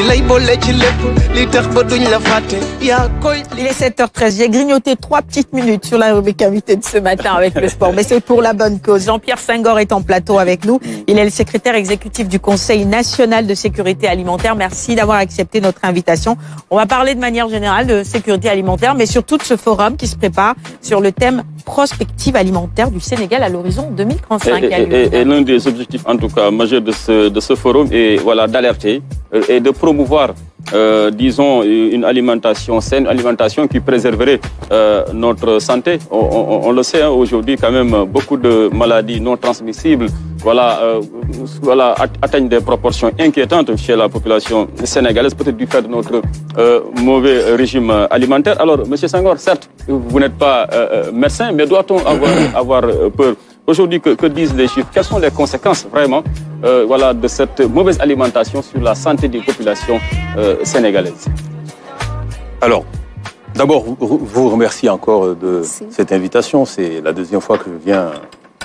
Il est 7h13. J'ai grignoté 3 petites minutes sur la rubrique invité de ce matin avec le sport. Mais c'est pour la bonne cause. Jean-Pierre Senghor est en plateau avec nous. Il est le secrétaire exécutif du Conseil national de sécurité alimentaire. Merci d'avoir accepté notre invitation. On va parler de manière générale de sécurité alimentaire, mais surtout de ce forum qui se prépare sur le thème prospective alimentaire du Sénégal à l'horizon 2035. Et l'un des objectifs, en tout cas, majeurs de ce forum est voilà, d'alerter et de promouvoir, disons, une alimentation saine, une alimentation qui préserverait notre santé. On le sait, hein, aujourd'hui, quand même, beaucoup de maladies non transmissibles atteignent des proportions inquiétantes chez la population sénégalaise, peut-être du fait de notre mauvais régime alimentaire. Alors, M. Senghor, certes, vous n'êtes pas médecin, mais doit-on avoir peur? Aujourd'hui, que disent les chiffres? Quelles sont les conséquences vraiment de cette mauvaise alimentation sur la santé des populations sénégalaises? Alors, d'abord, vous remercie encore de cette invitation. C'est la deuxième fois que je viens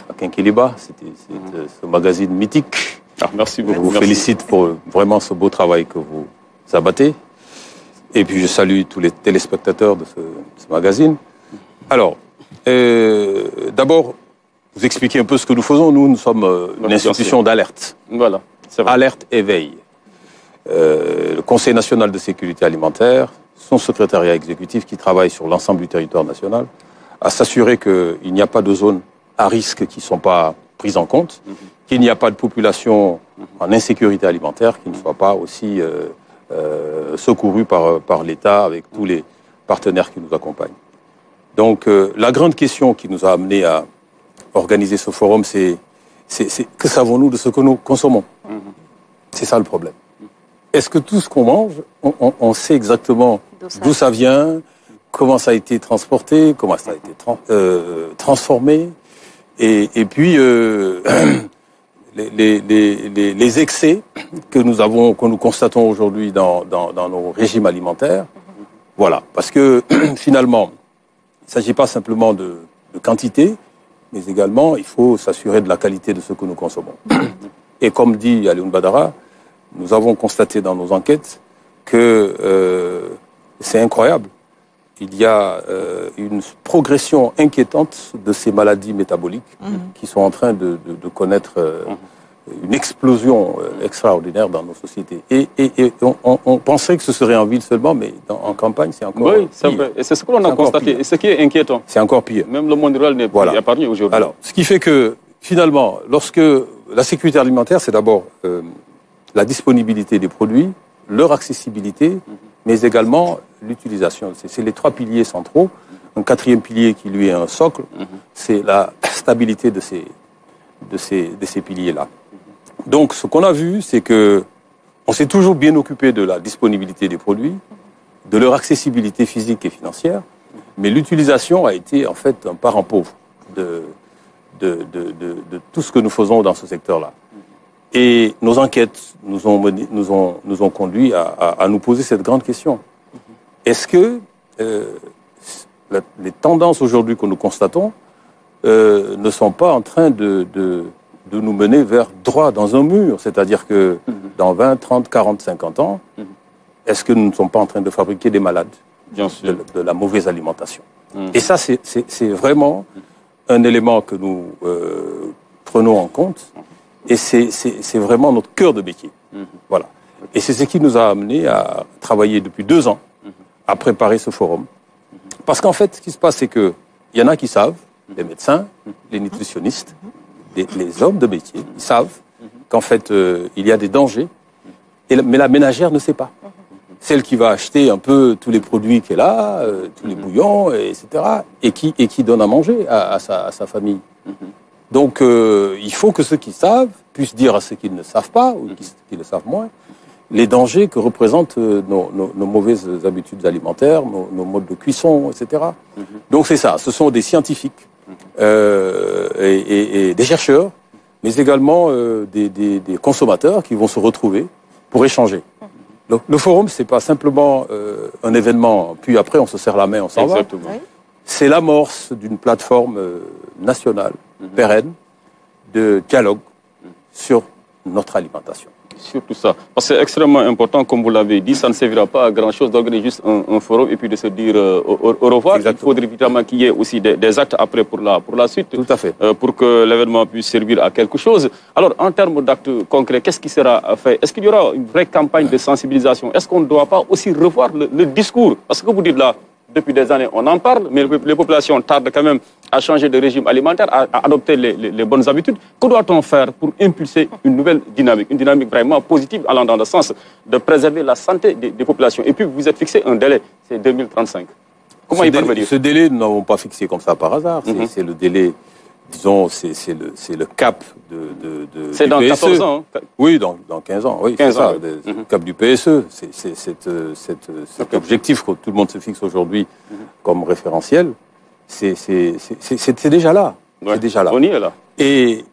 à Kinkeliba. C'était ce magazine mythique. Ah, merci beaucoup. Je vous félicite pour vraiment ce beau travail que vous abattez. Et puis, je salue tous les téléspectateurs de ce magazine. Alors, d'abord, vous expliquez un peu ce que nous faisons. Nous sommes une institution d'alerte. Voilà, c'est vrai. Alerte et veille. Le Conseil national de sécurité alimentaire, son secrétariat exécutif qui travaille sur l'ensemble du territoire national, à s'assurer qu'il n'y a pas de zones à risque qui ne sont pas prises en compte, qu'il n'y a pas de population en insécurité alimentaire qui ne soit pas aussi secourue par l'État avec tous les partenaires qui nous accompagnent. Donc, la grande question qui nous a amené à organiser ce forum, c'est que savons-nous de ce que nous consommons? C'est ça le problème. Est-ce que tout ce qu'on mange, on sait exactement d'où ça vient, comment ça a été transporté, comment ça a été transformé, et puis les excès que nous constatons aujourd'hui dans nos régimes alimentaires. Voilà, parce que finalement, il ne s'agit pas simplement de quantité, mais également, il faut s'assurer de la qualité de ce que nous consommons. Et comme dit Alioune Badara, nous avons constaté dans nos enquêtes que c'est incroyable. Il y a une progression inquiétante de ces maladies métaboliques qui sont en train de connaître une explosion extraordinaire dans nos sociétés. Et on penserait que ce serait en ville seulement, mais en campagne, c'est encore pire. Oui, c'est vrai. Et c'est ce que l'on a constaté. Et ce qui est inquiétant. C'est encore pire. Même le monde rural n'est pas épargné aujourd'hui. Alors, ce qui fait que, finalement, lorsque la sécurité alimentaire, c'est d'abord la disponibilité des produits, leur accessibilité, mais également l'utilisation. C'est les 3 piliers centraux. Un 4e pilier qui, lui, est un socle, c'est la stabilité de ces piliers-là. Donc, ce qu'on a vu, c'est que on s'est toujours bien occupé de la disponibilité des produits, de leur accessibilité physique et financière, mais l'utilisation a été, en fait, un parent pauvre de tout ce que nous faisons dans ce secteur-là. Et nos enquêtes nous ont conduit à nous poser cette grande question. Est-ce que les tendances aujourd'hui que nous constatons ne sont pas en train de nous mener vers droit dans un mur? C'est-à-dire que dans 20, 30, 40, 50 ans, est-ce que nous ne sommes pas en train de fabriquer des malades de la mauvaise alimentation? Et ça, c'est vraiment un élément que nous prenons en compte. Et c'est vraiment notre cœur de métier. Voilà. Et c'est ce qui nous a amené à travailler depuis 2 ans à préparer ce forum. Parce qu'en fait, ce qui se passe, c'est qu'il y en a qui savent, les médecins, les nutritionnistes, les hommes de métier, ils savent qu'en fait, il y a des dangers, mais la ménagère ne sait pas. Celle qui va acheter un peu tous les produits qu'elle a, tous les bouillons, etc., et qui donne à manger à sa famille. Donc, il faut que ceux qui savent puissent dire à ceux qui ne savent pas, ou qui le savent moins, les dangers que représentent nos mauvaises habitudes alimentaires, nos modes de cuisson, etc. Donc, c'est ça. Ce sont des scientifiques et des chercheurs, mais également des consommateurs qui vont se retrouver pour échanger. Donc, le forum, c'est pas simplement un événement, puis après, on se serre la main, on s'en va. C'est l'amorce d'une plateforme nationale, pérenne, de dialogue sur notre alimentation. Surtout ça. Parce que c'est extrêmement important, comme vous l'avez dit, ça ne servira pas à grand-chose d'organiser juste un forum et puis de se dire au revoir. Exactement. Il faudrait évidemment qu'il y ait aussi des actes après pour la suite. Tout à fait. Pour que l'événement puisse servir à quelque chose. Alors, en termes d'actes concrets, qu'est-ce qui sera fait? Est-ce qu'il y aura une vraie campagne de sensibilisation? Est-ce qu'on ne doit pas aussi revoir le discours? Parce que vous dites là, depuis des années, on en parle, mais les populations tardent quand même à changer de régime alimentaire, à adopter les bonnes habitudes. Que doit-on faire pour impulser une nouvelle dynamique, une dynamique vraiment positive allant dans le sens de préserver la santé des populations? Et puis, vous êtes fixé un délai, c'est 2035. Comment y parvenir? Ce délai, nous n'avons pas fixé comme ça par hasard. C'est le délai, disons, c'est le cap de c'est dans PSE. 14 ans. Hein? Oui, dans 15 ans. Oui, 15 ans, ça, le cap du PSE. C'est cet objectif que tout le monde se fixe aujourd'hui comme référentiel. C'est déjà là. Ouais, c'est déjà là. On y est là. Et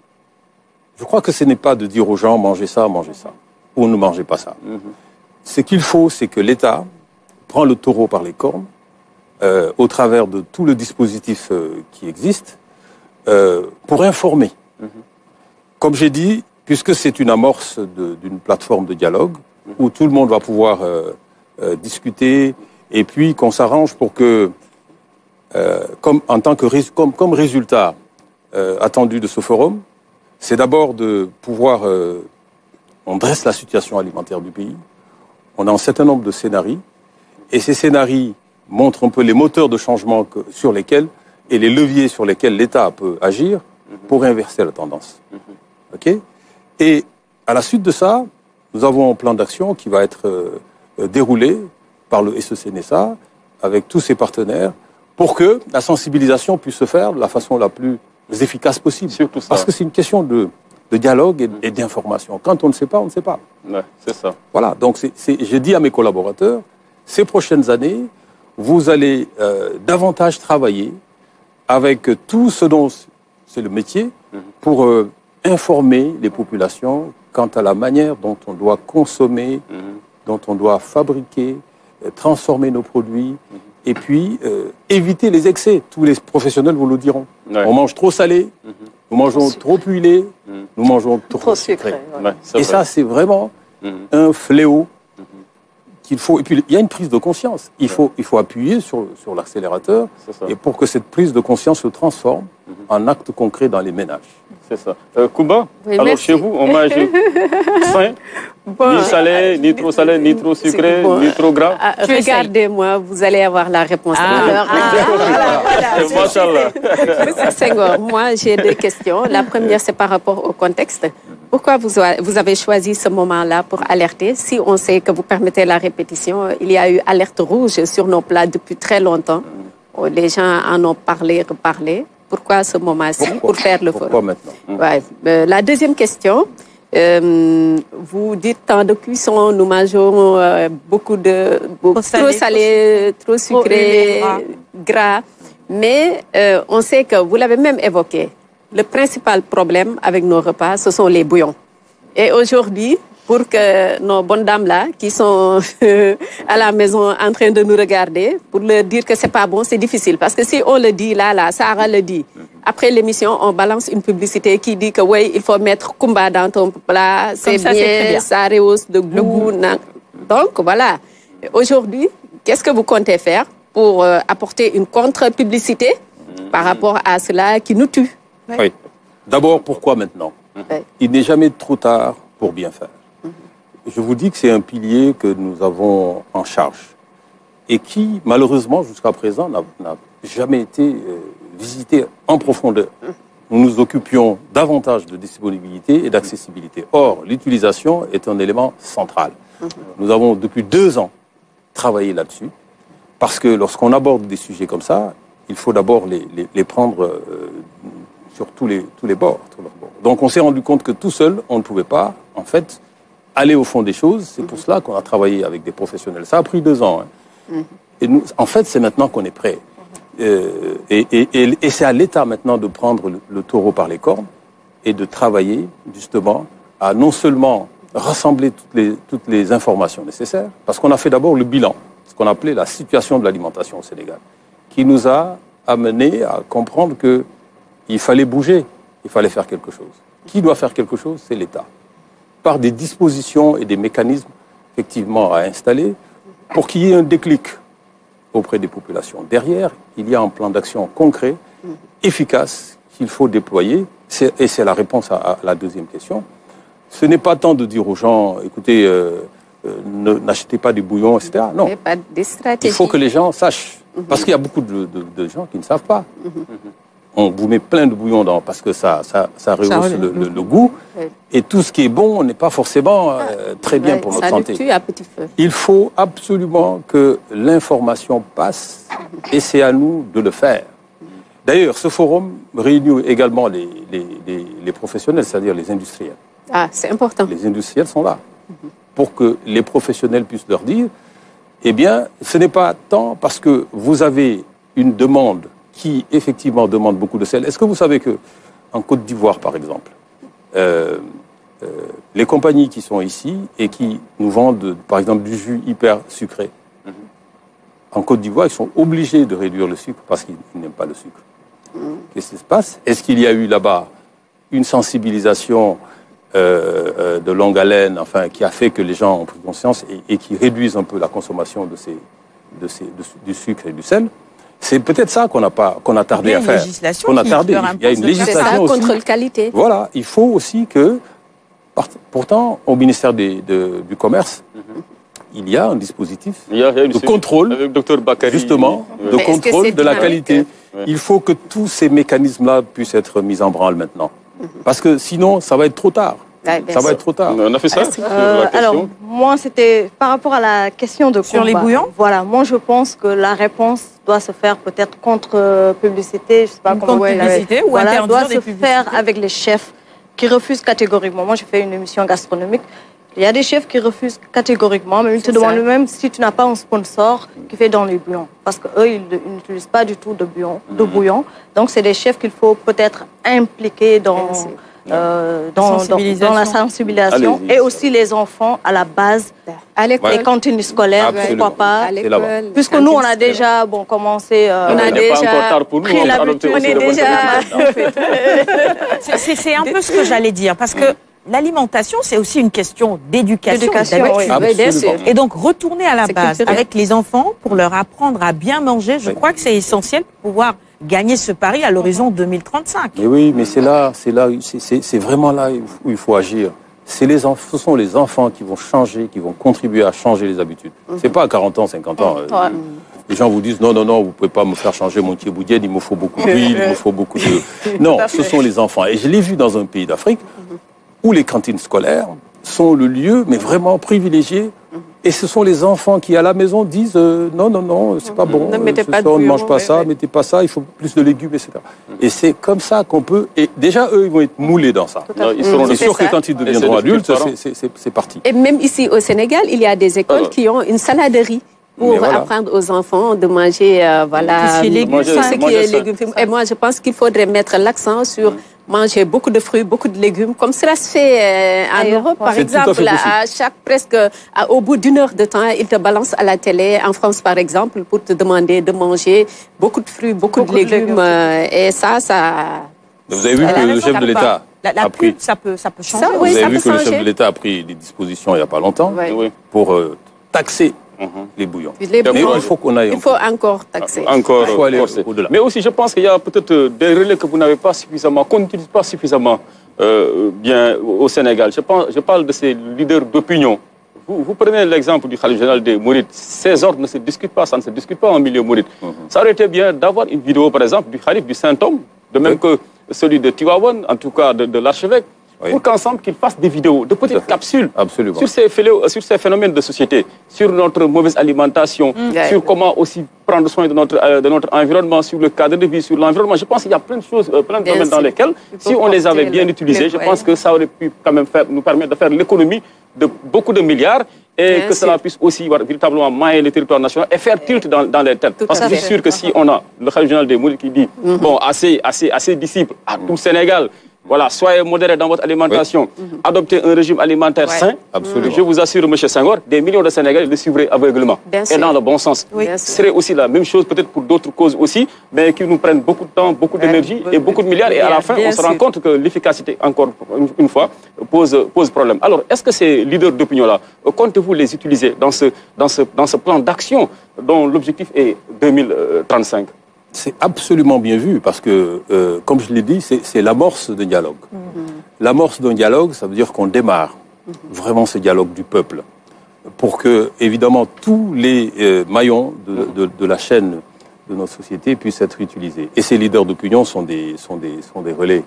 je crois que ce n'est pas de dire aux gens mangez ça, ou ne mangez pas ça. Ce qu'il faut, c'est que l'État prend le taureau par les cornes au travers de tout le dispositif qui existe pour informer. Comme j'ai dit, puisque c'est une amorce d'une plateforme de dialogue où tout le monde va pouvoir discuter et puis qu'on s'arrange pour que comme résultat attendu de ce forum, c'est d'abord de pouvoir... on dresse la situation alimentaire du pays, on a un certain nombre de scénarios, et ces scénarios montrent un peu les moteurs de changement sur lesquels, et les leviers sur lesquels l'État peut agir pour inverser la tendance. Okay? Et à la suite de ça, nous avons un plan d'action qui va être déroulé par le SECNSA avec tous ses partenaires, pour que la sensibilisation puisse se faire de la façon la plus efficace possible. Surtout ça. Parce que c'est une question de dialogue et d'information. Quand on ne sait pas, on ne sait pas. Ouais, c'est ça. Voilà, donc j'ai dit à mes collaborateurs, ces prochaines années, vous allez davantage travailler avec tout ce dont c'est le métier pour informer les populations quant à la manière dont on doit consommer, dont on doit fabriquer, transformer nos produits, et puis éviter les excès. Tous les professionnels vous le diront. Ouais. On mange trop salé, nous mangeons trop huilé, nous mangeons trop sucré. Ouais, et ça, c'est vraiment un fléau qu'il faut... Et puis, il y a une prise de conscience. Il faut appuyer sur l'accélérateur et pour que cette prise de conscience se transforme en acte concret dans les ménages. C'est ça. Kouba, oui, alors merci. Chez vous, on mange sain, ni salé, ni trop salé, ni trop sucré, ni trop gras. Regardez-moi, vous allez avoir la réponse. Monsieur Senghor, moi j'ai deux questions. La première, c'est par rapport au contexte. Pourquoi vous avez choisi ce moment-là pour alerter? Si on sait que vous permettez la répétition, il y a eu alerte rouge sur nos plats depuis très longtemps. Les gens en ont parlé, reparlé. Pourquoi ce moment-ci? Pour faire le forum. Pourquoi maintenant? Ouais. La deuxième question, vous dites temps de cuisson, nous mangeons beaucoup de... trop salé, trop sucré, gras. Mais on sait que, vous l'avez même évoqué, le principal problème avec nos repas, ce sont les bouillons. Et aujourd'hui, pour que nos bonnes dames-là, qui sont à la maison en train de nous regarder, pour leur dire que c'est pas bon, c'est difficile. Parce que si on le dit, là, Sarah le dit. Après l'émission, on balance une publicité qui dit que oui, il faut mettre Kumba dans ton plat, c'est bien, ça rehausse de goût. Donc, voilà. Aujourd'hui, qu'est-ce que vous comptez faire pour apporter une contre-publicité par rapport à cela qui nous tue? Oui. D'abord, pourquoi maintenant? Il n'est jamais trop tard pour bien faire. Je vous dis que c'est un pilier que nous avons en charge et qui, malheureusement, jusqu'à présent, n'a jamais été visité en profondeur. Nous nous occupions davantage de disponibilité et d'accessibilité. Or, l'utilisation est un élément central. Nous avons, depuis 2 ans, travaillé là-dessus parce que lorsqu'on aborde des sujets comme ça, il faut d'abord les prendre sur tous les bords. Donc, on s'est rendu compte que tout seul, on ne pouvait pas, en fait, aller au fond des choses. C'est pour cela qu'on a travaillé avec des professionnels. Ça a pris 2 ans. Et nous, en fait, c'est maintenant qu'on est prêt. Et c'est à l'État maintenant de prendre le taureau par les cornes et de travailler justement à non seulement rassembler toutes les informations nécessaires, parce qu'on a fait d'abord le bilan, ce qu'on appelait la situation de l'alimentation au Sénégal, qui nous a amené à comprendre qu'il fallait bouger, il fallait faire quelque chose. Qui doit faire quelque chose? C'est l'État. par des dispositions et des mécanismes effectivement à installer pour qu'il y ait un déclic auprès des populations. Derrière, il y a un plan d'action concret, efficace, qu'il faut déployer. Et c'est la réponse à la deuxième question. Ce n'est pas tant de dire aux gens, écoutez, n'achetez pas du bouillon, etc. Non. Pas des stratégies. Il faut que les gens sachent. Parce qu'il y a beaucoup de gens qui ne savent pas. On vous met plein de bouillon dans, parce que ça rehausse le goût. Oui. Et tout ce qui est bon n'est pas forcément très bien pour notre santé. Ça le tue à petit feu. Il faut absolument que l'information passe et c'est à nous de le faire. D'ailleurs, ce forum réunit également les professionnels, c'est-à-dire les industriels. Ah, c'est important. Les industriels sont là pour que les professionnels puissent leur dire, eh bien, ce n'est pas tant parce que vous avez une demande qui, effectivement, demande beaucoup de sel. Est-ce que vous savez qu'en Côte d'Ivoire, par exemple, les compagnies qui sont ici et qui nous vendent, par exemple, du jus hyper sucré, en Côte d'Ivoire, ils sont obligés de réduire le sucre parce qu'ils n'aiment pas le sucre. Qu'est-ce qui se passe? Est-ce qu'il y a eu là-bas une sensibilisation de longue haleine, enfin, qui a fait que les gens ont pris conscience et qui réduisent un peu la consommation du sucre et du sel? C'est peut-être ça qu'on a tardé à faire. On a tardé. Il y a une législation aussi. Contrôle qualité. Voilà, il faut aussi que, pourtant, au ministère du Commerce, il y a un dispositif de contrôle, avec Dr Bakary, justement, de contrôle de la qualité. Il faut que tous ces mécanismes-là puissent être mis en branle maintenant. Parce que sinon, ça va être trop tard. Ça va être trop tard. On a fait ça alors, moi, c'était par rapport à la question de sur les bouillons. Voilà, moi, je pense que la réponse doit se faire peut-être contre publicité, je sais pas comment publicité, ou voilà, doit se faire avec les chefs qui refusent catégoriquement. Moi, j'ai fait une émission gastronomique. Il y a des chefs qui refusent catégoriquement, mais ils te demandent même si tu n'as pas un sponsor qui fait dans les bouillons. Parce qu'eux, ils n'utilisent pas du tout de bouillon. Donc, c'est des chefs qu'il faut peut-être impliquer dans la sensibilisation. Et aussi les enfants à la base, à l'école, les cantines scolaires, pourquoi pas. À l'école. Puisque nous, on a déjà commencé. On a déjà pris l'habitude. On est déjà. C'est un peu ce que j'allais dire. Parce que l'alimentation, c'est aussi une question d'éducation. Et donc, retourner à la base culturel. Avec les enfants pour leur apprendre à bien manger, je crois que c'est essentiel pour pouvoir gagner ce pari à l'horizon 2035. Mais oui, mais c'est vraiment là où il faut agir. Ce sont les enfants qui vont changer, qui vont contribuer à changer les habitudes. C'est pas à 40 ans, 50 ans. Les gens vous disent non, vous pouvez pas me faire changer mon thieboudienne, il me faut beaucoup d'huile, il me faut beaucoup de... Non, ce sont les enfants. Et je l'ai vu dans un pays d'Afrique où les cantines scolaires sont le lieu, mais vraiment privilégié. Et ce sont les enfants qui, à la maison, disent non, c'est pas bon, on ne mange pas ça, mettez pas ça, il faut plus de légumes, etc. Et c'est comme ça qu'on peut... Et déjà, eux, ils vont être moulés dans ça. C'est sûr que quand ils deviendront adultes, c'est parti. Et même ici, au Sénégal, il y a des écoles qui ont une saladerie pour apprendre aux enfants de manger, tout ce qui est légumes. Et moi, je pense qu'il faudrait mettre l'accent sur manger beaucoup de fruits, beaucoup de légumes, comme cela se fait en Europe, par exemple. Au bout d'une heure de temps, ils te balancent à la télé, en France, par exemple, pour te demander de manger beaucoup de fruits, beaucoup de légumes. Et ça... Vous avez vu que le chef de l'État a pris... Ça peut changer. Vous avez vu que le chef de l'État a pris des dispositions il n'y a pas longtemps pour taxer les bouillons. Mais il faut qu'on aille. Il faut encore taxer. Encore. Il faut aller au-delà. Mais aussi, je pense qu'il y a peut-être des relais que vous n'avez pas suffisamment, qu'on n'utilise pas suffisamment bien au Sénégal. Je parle de ces leaders d'opinion. Vous prenez l'exemple du Khalif général des Mourides. Ces ordres ne se discutent pas, ça ne se discute pas en milieu mouride. Ça aurait été bien d'avoir une vidéo, par exemple, du Khalif du Saint-Homme, de même que celui de Tivaouane, en tout cas de l'archevêque, pour qu'ensemble qu'ils fassent des vidéos, de petites capsules sur ces phénomènes de société, sur notre mauvaise alimentation, sur comment aussi prendre soin de notre environnement, sur le cadre de vie, sur l'environnement. Je pense qu'il y a plein de choses, plein de domaines dans lesquels, si on les avait bien utilisés, je pense que ça aurait pu quand même nous permettre de faire l'économie de beaucoup de milliards et que cela puisse aussi véritablement mailler le territoire national et faire tilt dans les têtes. Parce que je suis sûr que si on a le Khalif général des Mourides qui dit, bon, assez disciples à tout le Sénégal, voilà, soyez modérés dans votre alimentation, adoptez un régime alimentaire sain. Absolument. Je vous assure, M. Senghor, des millions de Sénégalais le suivraient aveuglement. Bien et dans le bon sens. Ce serait aussi la même chose, peut-être pour d'autres causes aussi, mais qui nous prennent beaucoup de temps, beaucoup d'énergie et beaucoup de milliards. Et à la fin, on se rend compte que l'efficacité, encore une fois, pose problème. Alors, est-ce que ces leaders d'opinion-là, comptez-vous les utiliser dans ce plan d'action dont l'objectif est 2035? C'est absolument bien vu parce que, comme je l'ai dit, c'est l'amorce d'un dialogue. L'amorce d'un dialogue, ça veut dire qu'on démarre vraiment ce dialogue du peuple pour que, évidemment, tous les maillons de la chaîne de notre société puissent être utilisés. Et ces leaders d'opinion sont des relais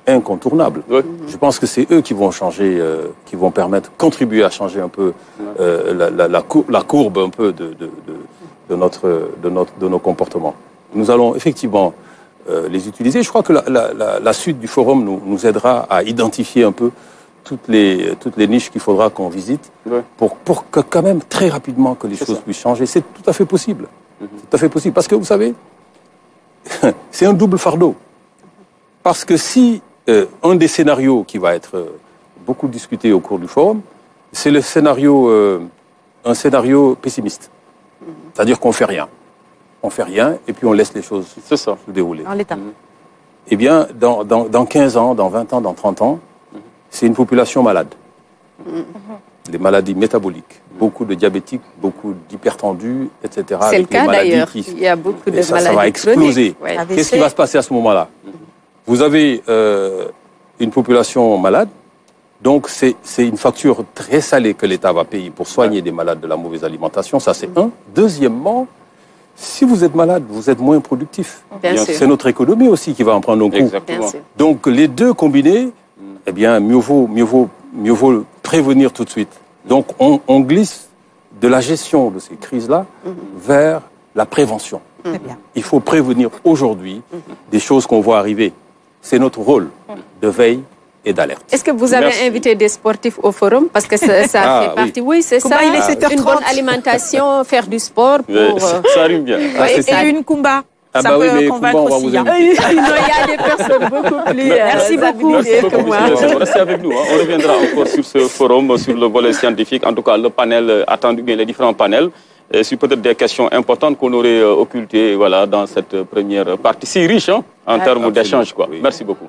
incontournables. Je pense que c'est eux qui vont changer, qui vont contribuer à changer un peu la courbe un peu de nos comportements. Nous allons effectivement les utiliser. Je crois que la suite du forum nous aidera à identifier un peu toutes les niches qu'il faudra qu'on visite pour que quand même très rapidement que les choses puissent changer. C'est tout à fait possible. C'est tout à fait possible. Parce que vous savez, c'est un double fardeau. Parce que si un des scénarios qui va être beaucoup discuté au cours du forum, c'est le scénario, un scénario pessimiste. C'est-à-dire qu'on ne fait rien. On ne fait rien et puis on laisse les choses se dérouler. En l'état. Eh bien, dans 15 ans, dans 20 ans, dans 30 ans, c'est une population malade. Des maladies métaboliques. Beaucoup de diabétiques, beaucoup d'hypertendus, etc. C'est le cas d'ailleurs. Il y a beaucoup de maladies ça va exploser. Ouais. Qu'est-ce qui va se passer à ce moment-là? Vous avez une population malade, donc c'est une facture très salée que l'État va payer pour soigner des malades de la mauvaise alimentation. Ça, c'est un. Deuxièmement, si vous êtes malade, vous êtes moins productif. C'est notre économie aussi qui va en prendre un coup. Exactement. Donc les deux combinés, eh bien, mieux vaut prévenir tout de suite. Donc on glisse de la gestion de ces crises-là vers la prévention. Il faut prévenir aujourd'hui des choses qu'on voit arriver. C'est notre rôle de veille et d'alerte. Est-ce que vous avez invité des sportifs au forum? Parce que ça fait partie. Oui, c'est ça. Il est 7h30. Une bonne alimentation, faire du sport. Ça arrive bien. Et une Kumba. Ça peut convaincre aussi. Il y a des personnes beaucoup plus. Merci beaucoup. Merci beaucoup. Restez avec nous. On reviendra encore sur ce forum, sur le volet scientifique, en tout cas le panel attendu, les différents panels. Sur peut-être des questions importantes qu'on aurait occultées dans cette première partie si riche en termes d'échanges. Merci beaucoup.